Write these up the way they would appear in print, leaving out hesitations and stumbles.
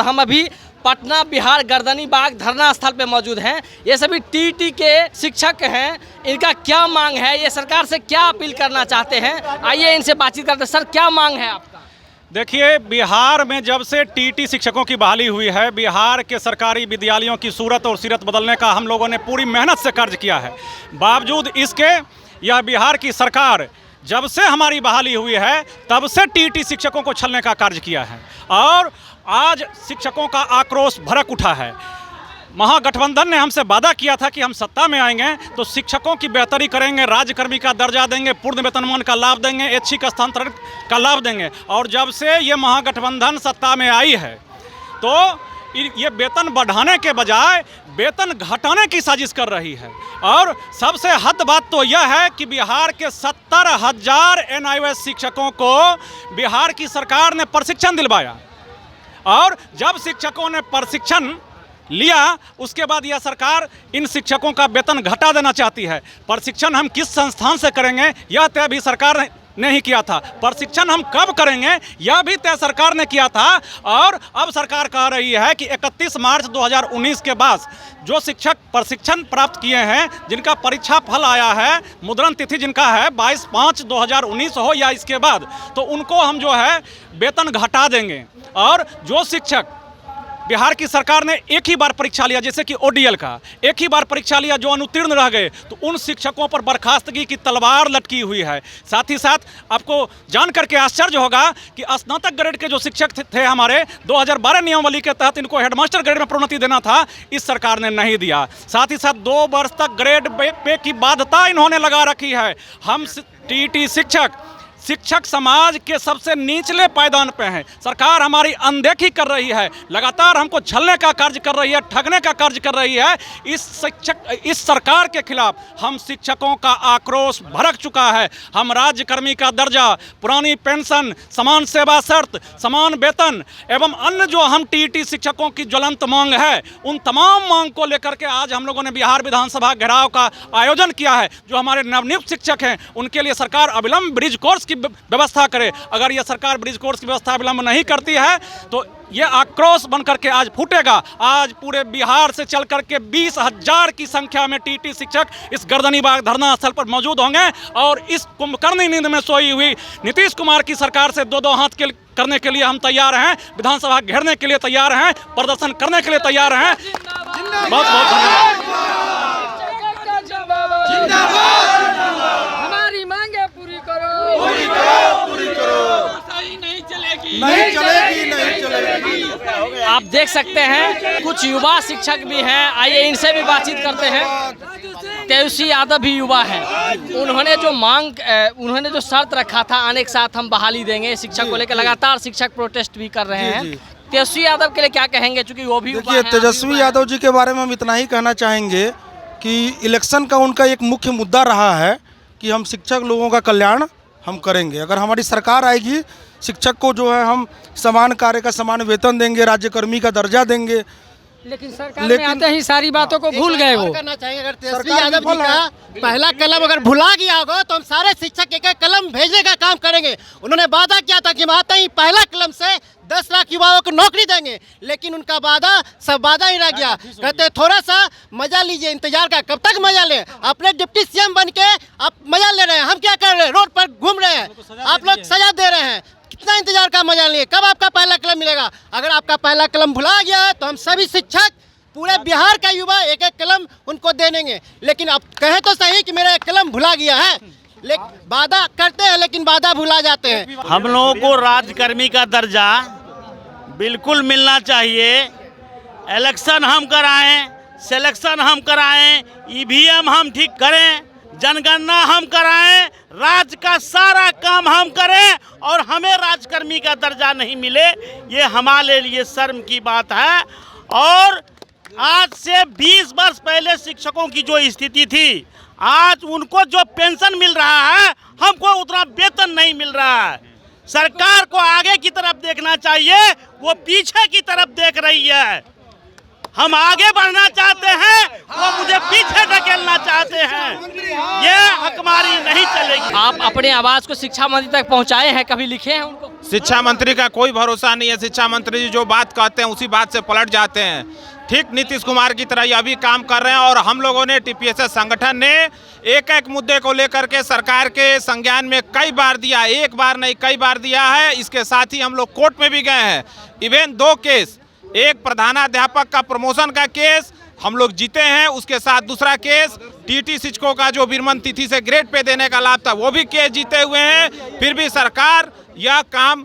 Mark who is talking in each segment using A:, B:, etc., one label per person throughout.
A: हम अभी पटना बिहार गर्दनी बाग धरना स्थल पे मौजूद हैं। ये सभी टीटी के शिक्षक हैं। इनका क्या मांग है, ये सरकार से क्या अपील करना चाहते हैं, आइए इनसे बातचीत करते हैं। सर, क्या मांग है आपका?
B: देखिए, बिहार में जब से टीटी शिक्षकों की बहाली हुई है, बिहार के सरकारी विद्यालयों की सूरत और सीरत बदलने का हम लोगों ने पूरी मेहनत से कार्य किया है। बावजूद इसके यह बिहार की सरकार जब से हमारी बहाली हुई है तब से टीटी शिक्षकों को छलने का कार्य किया है और आज शिक्षकों का आक्रोश भड़क उठा है। महागठबंधन ने हमसे वादा किया था कि हम सत्ता में आएंगे तो शिक्षकों की बेहतरी करेंगे, राज्यकर्मी का दर्जा देंगे, पूर्ण वेतनमान का लाभ देंगे, ऐच्छिक स्थानांतरण का लाभ देंगे। और जब से ये महागठबंधन सत्ता में आई है तो ये वेतन बढ़ाने के बजाय वेतन घटाने की साजिश कर रही है। और सबसे हद बात तो यह है कि बिहार के 70,000 NIOS शिक्षकों को बिहार की सरकार ने प्रशिक्षण दिलवाया और जब शिक्षकों ने प्रशिक्षण लिया उसके बाद यह सरकार इन शिक्षकों का वेतन घटा देना चाहती है। प्रशिक्षण हम किस संस्थान से करेंगे यह तय भी सरकार ने ही किया था। प्रशिक्षण हम कब करेंगे यह भी तय सरकार ने किया था। और अब सरकार कह रही है कि 31 मार्च 2019 के बाद जो शिक्षक प्रशिक्षण प्राप्त किए हैं, जिनका परीक्षा फल आया है, मुद्रण तिथि जिनका है 22/5/2019 हो या इसके बाद, तो उनको हम जो है वेतन घटा देंगे। और जो शिक्षक बिहार की सरकार ने एक ही बार परीक्षा लिया, जैसे कि ODL का एक ही बार परीक्षा लिया, जो अनुत्तीर्ण रह गए, तो उन शिक्षकों पर बर्खास्तगी की तलवार लटकी हुई है। साथ ही साथ आपको जान करके आश्चर्य होगा कि स्नातक ग्रेड के जो शिक्षक थे हमारे, 2012 नियमावली के तहत इनको हेडमास्टर ग्रेड में प्रोन्नति देना था, इस सरकार ने नहीं दिया। साथ ही साथ 2 वर्ष तक ग्रेड पे की बाध्यता इन्होंने लगा रखी है। हम टीटी शिक्षक समाज के सबसे निचले पायदान पे हैं। सरकार हमारी अनदेखी कर रही है, लगातार हमको छलने का कार्य कर रही है, ठगने का कार्य कर रही है। इस सरकार के खिलाफ हम शिक्षकों का आक्रोश भड़क चुका है। हम राज्यकर्मी का दर्जा, पुरानी पेंशन, समान सेवा शर्त, समान वेतन एवं अन्य जो हम टीटी शिक्षकों की ज्वलंत मांग है, उन तमाम मांग को लेकर के आज हम लोगों ने बिहार विधानसभा घेराव का आयोजन किया है। जो हमारे नवनियुक्त शिक्षक हैं उनके लिए सरकार अविलंब ब्रिज कोर्स की व्यवस्था करे। अगर यह सरकार ब्रिज कोर्स की व्यवस्था विलंब नहीं करती है तो यह आक्रोश बनकर के आज फूटेगा। आज पूरे बिहार से चल करके 20,000 की संख्या में टीटी शिक्षक इस गर्दनी बाग धरना स्थल पर मौजूद होंगे और इस कुंभकर्णी नींद में सोई हुई नीतीश कुमार की सरकार से दो हाथ करने के लिए हम तैयार हैं, विधानसभा घेरने के लिए तैयार हैं, प्रदर्शन करने के लिए तैयार हैं। बहुत बहुत धन्यवाद।
A: हमारी मांगे पूरी करो।
C: नहीं चलेगी।
A: आप देख सकते हैं कुछ युवा शिक्षक भी हैं, आइए इनसे भी बातचीत करते हैं। तेजस्वी यादव भी युवा हैं। उन्होंने जो शर्त रखा था, आने के साथ हम बहाली देंगे शिक्षक को लेकर, लगातार शिक्षक प्रोटेस्ट भी कर रहे हैं। तेजस्वी यादव के लिए क्या कहेंगे, चूंकि वो भी
C: देखिए, तेजस्वी यादव जी के बारे में हम इतना ही कहना चाहेंगे कि इलेक्शन का उनका एक मुख्य मुद्दा रहा है कि हम शिक्षक लोगों का कल्याण हम करेंगे। अगर हमारी सरकार आएगी, शिक्षक को जो है हम समान कार्य का समान वेतन देंगे, राज्यकर्मी का दर्जा देंगे।
A: लेकिन सरकार में आते ही सारी बातों को भूल गए। वो
D: करना चाहिए, अगर तेजस्वी यादव जी का पहला कलम अगर भुला गया होगा तो हम सारे शिक्षक एक कलम भेजने का काम करेंगे। उन्होंने वादा किया था कि हम आते ही पहला कलम से 10 लाख युवाओं को नौकरी देंगे, लेकिन उनका वादा सब वादा ही रह गया। कहते थोड़ा सा मजा लीजिए, इंतजार का कब तक मजा लें? अपने डिप्टी CM बन के आप मजा ले रहे हैं, हम क्या कर रहे हैं? रोड पर घूम रहे हैं, आप लोग सजा दे रहे हैं। कितना इंतजार का मजा लिए? कब आपका पहला कलम मिलेगा? अगर आपका पहला कलम भुला गया है तो हम सभी शिक्षक, पूरे बिहार का युवा एक कलम उनको दे देंगे। लेकिन आप कहें तो सही कि मेरा एक कलम भुला गया है, लेकिन वादा करते हैं लेकिन वादा भुला जाते हैं।
E: हम लोगों को राज्यकर्मी का दर्जा बिल्कुल मिलना चाहिए। इलेक्शन हम कराएं, सिलेक्शन हम कराएं, EVM हम ठीक करें, जनगणना हम कराएं, राज्य का सारा काम हम करें और हमें राज्यकर्मी का दर्जा नहीं मिले, ये हमारे लिए शर्म की बात है। और आज से 20 वर्ष पहले शिक्षकों की जो स्थिति थी, आज उनको जो पेंशन मिल रहा है, हमको उतना वेतन नहीं मिल रहा है। सरकार को आगे की तरफ देखना चाहिए, वो पीछे की तरफ देख रही है। हम आगे बढ़ना चाहते हैं, वो मुझे पीछे ढकेलना चाहते हैं। ये हकमारी नहीं चलेगी।
A: आप अपने आवाज को शिक्षा मंत्री तक पहुंचाए हैं, कभी लिखे हैं उनको?
F: शिक्षा मंत्री का कोई भरोसा नहीं है। शिक्षा मंत्री जी जो बात कहते हैं उसी बात से पलट जाते हैं। ठीक नीतीश कुमार की तरह यह भी काम कर रहे हैं। और हम लोगों ने टीपीएसएस संगठन ने एक एक मुद्दे को लेकर के सरकार के संज्ञान में कई बार दिया, एक बार नहीं कई बार दिया है। इसके साथ ही हम लोग कोर्ट में भी गए हैं। इवन 2 केस, एक प्रधानाध्यापक का प्रमोशन का केस हम लोग जीते हैं, उसके साथ दूसरा केस टीटी शिक्षकों का जो विरमण तिथि से ग्रेड पे देने का लाभ था वो भी केस जीते हुए हैं। फिर भी सरकार यह काम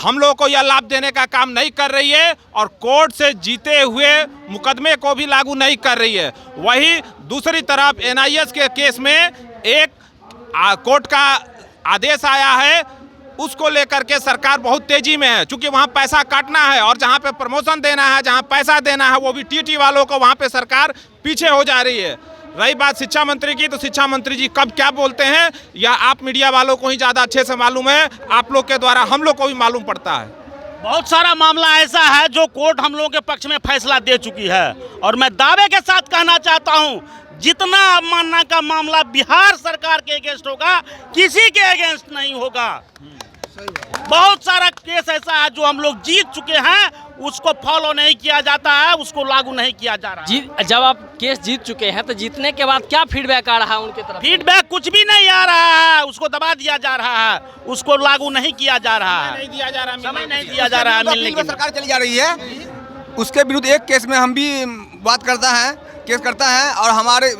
F: हम लोगों को यह लाभ देने का काम नहीं कर रही है और कोर्ट से जीते हुए मुकदमे को भी लागू नहीं कर रही है। वही दूसरी तरफ एनआईएस के केस में एक कोर्ट का आदेश आया है, उसको लेकर के सरकार बहुत तेजी में है, क्योंकि वहाँ पैसा काटना है और जहाँ पे प्रमोशन देना है, जहाँ पैसा देना है, वो भी टीटी वालों को वहाँ पे सरकार पीछे हो जा रही है। रही बात शिक्षा मंत्री की, तो शिक्षा मंत्री जी कब क्या बोलते हैं या आप मीडिया वालों को ही ज़्यादा अच्छे से मालूम है, आप लोग के द्वारा हम लोग को भी मालूम पड़ता है।
E: बहुत सारा मामला ऐसा है जो कोर्ट हम लोगों के पक्ष में फैसला दे चुकी है और मैं दावे के साथ कहना चाहता हूं, जितना अवमानना का मामला बिहार सरकार के अगेंस्ट होगा, किसी के अगेंस्ट नहीं होगा। बहुत सारा केस ऐसा है जो हम लोग जीत चुके हैं, उसको फॉलो नहीं किया जाता है, उसको लागू नहीं किया जा रहा है।
A: जब आप केस जीत चुके हैं तो जीतने के बाद क्या फीडबैक आ रहा है उनकी तरफ?
E: फीडबैक कुछ भी नहीं आ रहा है, उसको दबा दिया जा रहा है, उसको लागू नहीं किया जा रहा है,
F: नहीं दिया जा रहा,
E: समय नहीं दिया जा रहा है मिलने की।
G: सरकार चली जा रही है, उसके विरुद्ध एक केस में हम भी बात केस करता है और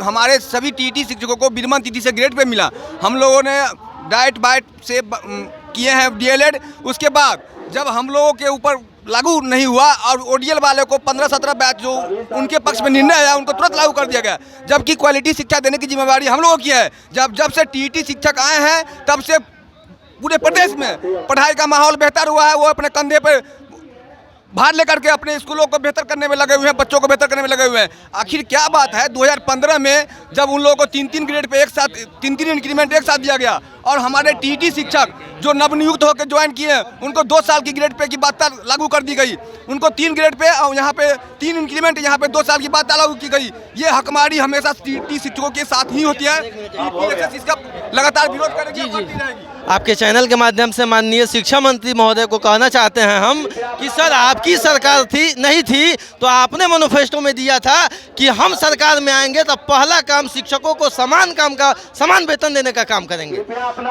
G: हमारे सभी टीटी शिक्षकों को विरमण तिथि से ग्रेड पे मिला। हम लोगों ने डाइट बाइट से किए हैं डीएलएड। उसके बाद जब हम लोगों के ऊपर लागू नहीं हुआ और ओडीएल वाले को 15-17 बैच जो उनके पक्ष में निर्णय आया उनको तुरंत लागू कर दिया गया, जबकि क्वालिटी शिक्षा देने की जिम्मेवारी हम लोगों की है। जब से टीटी शिक्षक आए हैं तब से पूरे प्रदेश में पढ़ाई का माहौल बेहतर हुआ है। वो अपने कंधे पर भार लेकर के अपने स्कूलों को बेहतर करने में लगे हुए हैं, बच्चों को बेहतर करने में लगे हुए हैं। आखिर क्या बात है, 2015 में जब उन लोगों को 3-3 ग्रेड पे एक साथ 3-3 इंक्रीमेंट एक साथ दिया गया और हमारे टीटी शिक्षक जो नवनियुक्त होकर ज्वाइन किए उनको 2 साल की ग्रेड पे की बात लागू कर दी गई। उनको 3 ग्रेड पे और यहाँ पे 3 इंक्रीमेंट, यहाँ पे 2 साल की बात लागू की गई। ये हकमारी हमेशा टीटी शिक्षकों के साथ ही होती है। इसका लगातार विरोध करेगी।
H: आपके चैनल के माध्यम से माननीय शिक्षा मंत्री महोदय को कहना चाहते हैं हम कि सर, आपकी सरकार नहीं थी तो आपने मैनिफेस्टो में दिया था कि हम सरकार में आएंगे तो पहला काम शिक्षकों को समान वेतन देने का काम करेंगे।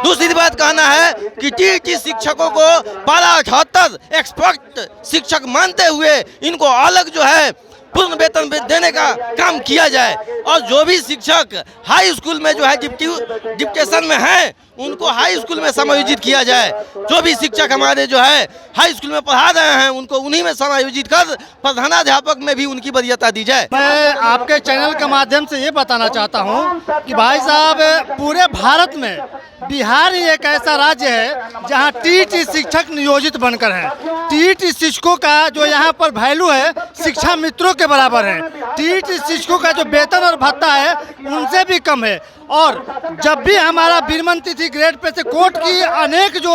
H: दूसरी बात कहना है कि टीटी शिक्षकों को पारा 78 एक्सपर्ट शिक्षक मानते हुए इनको अलग जो है पूर्ण वेतन देने का काम किया जाए और जो भी शिक्षक हाई स्कूल में जो है डिप्टेशन में हैं उनको हाई स्कूल में समायोजित किया जाए। जो भी शिक्षक हमारे जो है हाई स्कूल में पढ़ा रहे हैं उनको उन्हीं में समायोजित कर प्रधानाध्यापक में भी उनकी वरीयता दी जाए।
D: मैं आपके चैनल के माध्यम से ये बताना चाहता हूँ कि भाई साहब, पूरे भारत में बिहार ही एक ऐसा राज्य है जहाँ टीटी शिक्षक नियोजित बनकर हैं। टीटी शिक्षकों का जो यहाँ पर वैल्यू है शिक्षा मित्रों के बराबर है। टीटी शिक्षकों का जो वेतन और भत्ता है उनसे भी कम है। और जब भी हमारा विरमण तिथि ग्रेड पे से कोर्ट की अनेक जो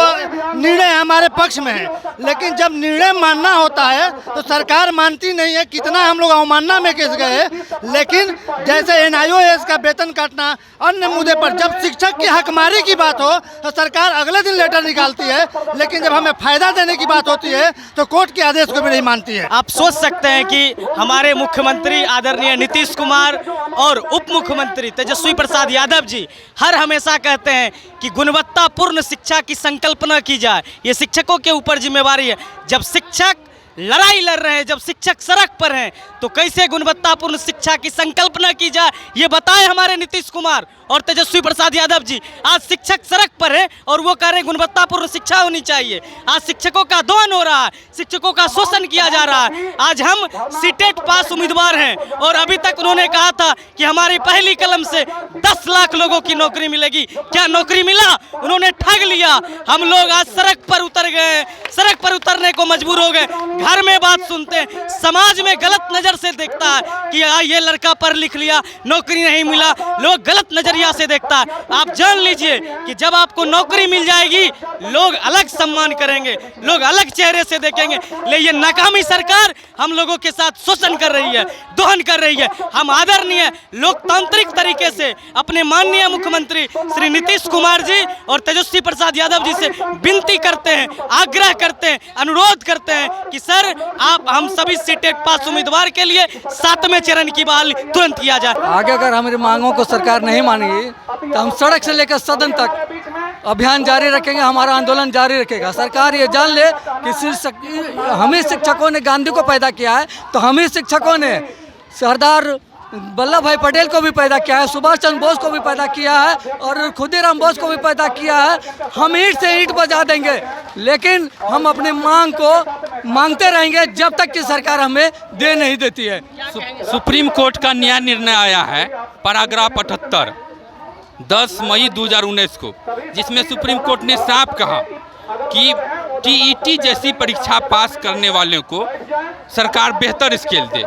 D: निर्णय हमारे पक्ष में है, लेकिन जब निर्णय मानना होता है तो सरकार मानती नहीं है। कितना हम लोग अवमानना में केस गए, लेकिन जैसे एनआईओएस का वेतन काटना, अन्य मुद्दे पर जब शिक्षक की हकमारी की बात हो तो सरकार अगले दिन लेटर निकालती है, लेकिन जब हमें फायदा देने की बात होती है तो कोर्ट के आदेश को भी नहीं मानती है।
A: आप सोच सकते हैं कि हमारे मुख्यमंत्री आदरणीय नीतीश कुमार और उप मुख्यमंत्री तेजस्वी प्रसाद यादव जी हर हमेशा कहते हैं कि गुणवत्तापूर्ण शिक्षा की संकल्पना की जाए, ये शिक्षकों के ऊपर जिम्मेवारी है। जब शिक्षक लड़ाई लड़ रहे हैं, जब शिक्षक सड़क पर हैं, तो कैसे गुणवत्तापूर्ण शिक्षा की संकल्पना की जाए ये बताएं हमारे नीतीश कुमार और तेजस्वी प्रसाद यादव जी। आज शिक्षक सड़क पर है और वो कह रहे हैं गुणवत्तापूर्ण शिक्षा होनी चाहिए। आज शिक्षकों का दोहन हो रहा है, शिक्षकों का शोषण किया जा रहा है। आज हम सीटेट पास उम्मीदवार हैं और अभी तक उन्होंने कहा था कि हमारी पहली कलम से 10 लाख लोगों की नौकरी मिलेगी। क्या नौकरी मिला? उन्होंने ठग लिया। हम लोग आज सड़क पर उतर गए, सड़क पर उतरने को मजबूर हो गए। घर में बात सुनते हैं, समाज में गलत नज़र से देखता है कि ये लड़का पढ़ लिख लिया, नौकरी नहीं मिला, लोग गलत नज़रिया से देखता है। आप जान लीजिए कि जब आपको नौकरी मिल जाएगी, लोग अलग सम्मान करेंगे, लोग अलग चेहरे से देखेंगे। लेकिन ये नाकामी सरकार हम लोगों के साथ शोषण कर रही है, दोहन कर रही है। हम आदरणीय लोकतांत्रिक तरीके से अपने माननीय मुख्यमंत्री श्री नीतीश कुमार जी और तेजस्वी प्रसाद यादव जी से विनती करते हैं, आग्रह करते हैं, अनुरोध करते हैं कि सर आप हम सभी सीटेट पास उम्मीदवार के लिए 7वें चरण की बहाली तुरंत किया जाए।
I: आगे अगर हमारी मांगों को सरकार नहीं मानेगी तो हम सड़क से लेकर सदन तक अभियान जारी रखेंगे, हमारा आंदोलन जारी रखेगा। सरकार ये जान ले कि हम ही शिक्षकों ने गांधी को पैदा किया है, तो हम ही शिक्षकों ने सरदार वल्लभ भाई पटेल को भी पैदा किया है, सुभाष चंद्र बोस को भी पैदा किया है और खुदीराम बोस को भी पैदा किया है। हम ईंट से ईंट बजा देंगे, लेकिन हम अपनी मांग को मांगते रहेंगे जब तक कि सरकार हमें दे नहीं देती है।
J: सुप्रीम कोर्ट का नया निर्णय आया है पैराग्राफ 78 10 मई 2019 को, जिसमें सुप्रीम कोर्ट ने साफ कहा कि टीईटी जैसी परीक्षा पास करने वालों को सरकार बेहतर स्केल दे।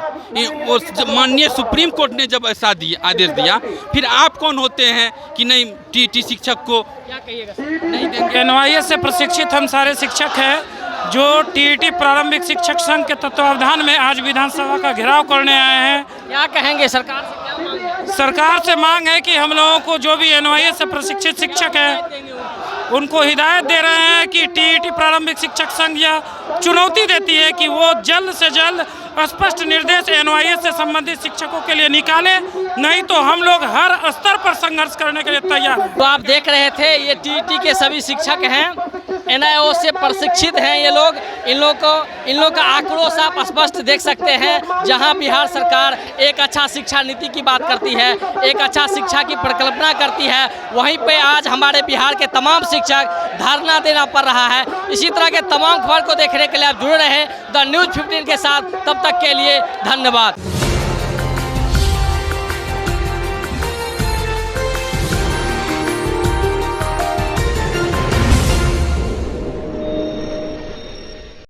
J: माननीय सुप्रीम कोर्ट ने जब ऐसा आदेश दिया, फिर आप कौन होते हैं कि नहीं टीईटी शिक्षक को नहीं देंगे?
K: एनवाईएस से प्रशिक्षित हम सारे शिक्षक हैं जो टीईटी प्रारंभिक शिक्षक संघ के तत्वावधान में आज विधानसभा का घेराव करने आए हैं।
A: क्या कहेंगे सरकार से, क्या मांग है?
K: सरकार से मांग है कि हम लोगों को जो भी एनवाईएस से प्रशिक्षित शिक्षक हैं उनको हिदायत दे रहे हैं कि टीईटी प्रारंभिक शिक्षक संघ यह चुनौती देती है कि वो जल्द से जल्द स्पष्ट निर्देश एनवाईएस से संबंधित शिक्षकों के लिए निकाले, नहीं तो हम लोग हर स्तर पर संघर्ष करने के लिए तैयार हैं।
A: तो आप देख रहे थे ये टीईटी के सभी शिक्षक हैं, एनआईओ से प्रशिक्षित हैं ये लोग। इन लोग का आक्रोश आप स्पष्ट देख सकते हैं। जहां बिहार सरकार एक अच्छा शिक्षा नीति की बात करती है, एक अच्छा शिक्षा की परिकल्पना करती है, वहीं पे आज हमारे बिहार के तमाम शिक्षक धरना देना पड़ रहा है। इसी तरह के तमाम खबर को देखने के लिए आप जुड़े रहें द न्यूज़ 15 के साथ। तब तक के लिए धन्यवाद।